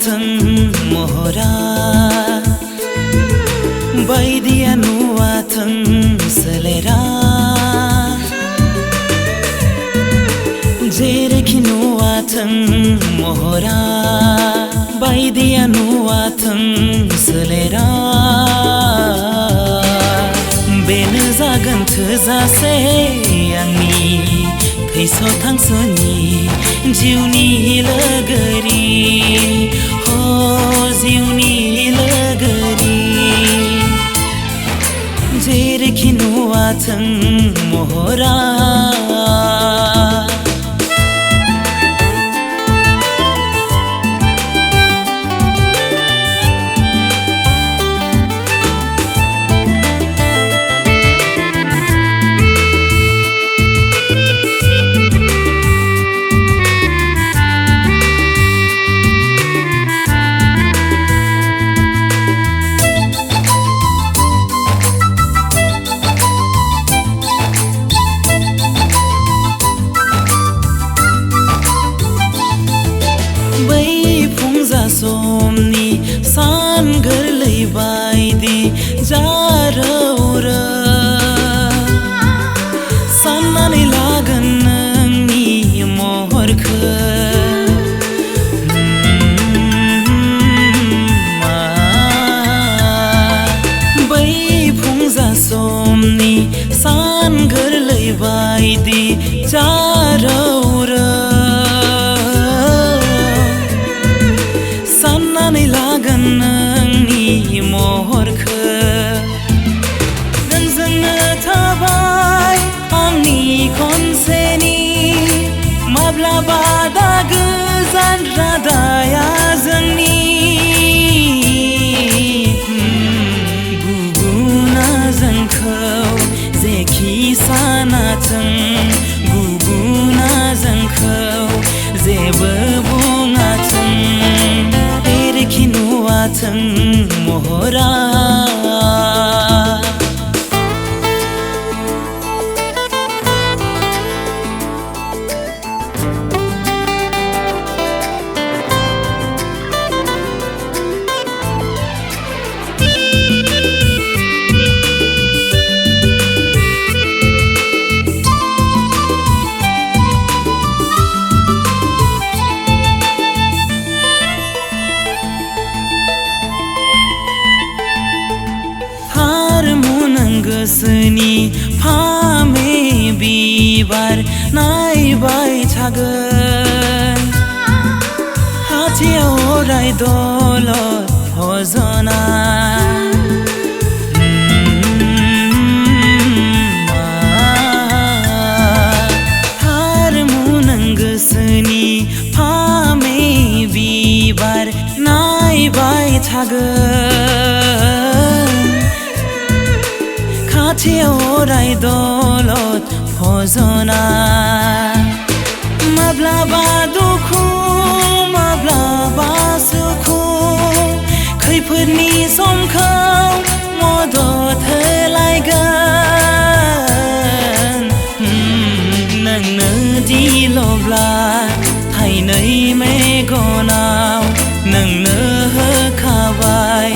नुवाथों महरा बायदिया नुवाथों सोलेरा जेरैखि नुवाथों महरा बायदिया नुवाथों सोलेरा बेनो जागोन थोजासे आंनि थैस' थांस'नि जिउनि लोगोरि हो जिउनि लोगोरि जेरैखि नुवाथों महरा समनि सान गोरलै बायदि जारौरो साननानै लागोन नोंनि महरखो बै फुंजा समनि सान गोरलै बायदि जारौरो लागोन नोंनि महरखो नोंजोंनो थाबाय आंनि खनसेनि माब्लाबा दा गोजान रादाया जोंनि गुबुना जोंखौ जेखि सानाथों गुबुना जोंखौ जेबो बुङाथों जेरैखि नुवाथों महरा गोसोनि फामे बिबार नायबाय थागोन खाथियाव अराय दलद भजना नों गोसोनि फामे बिबार नायबाय थागोन खाथियाव अराय दलद भजना माब्लाबा दुखु माब्लाबा सुखु खैफोदनि समखौ मदद होलायगोन नोंनो दिल'ब्ला थाइनै मेगनाव नोंनो होखाबाय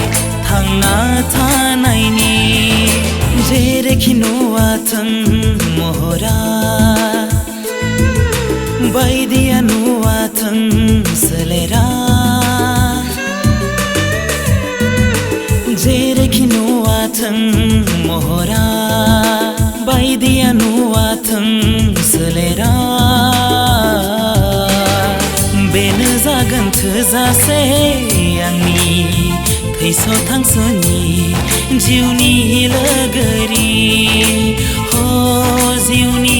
थांना थानायनि जेरैखि नुवाथों महरा बायदिया नुवाथों सोलेरा जेरैखि नुवाथों महरा बायदिया नुवाथों सोलेरा बेनो जागोन थोजासे आंनि थैस' थांस'नि जिउनि लोगोरि हो जिउनि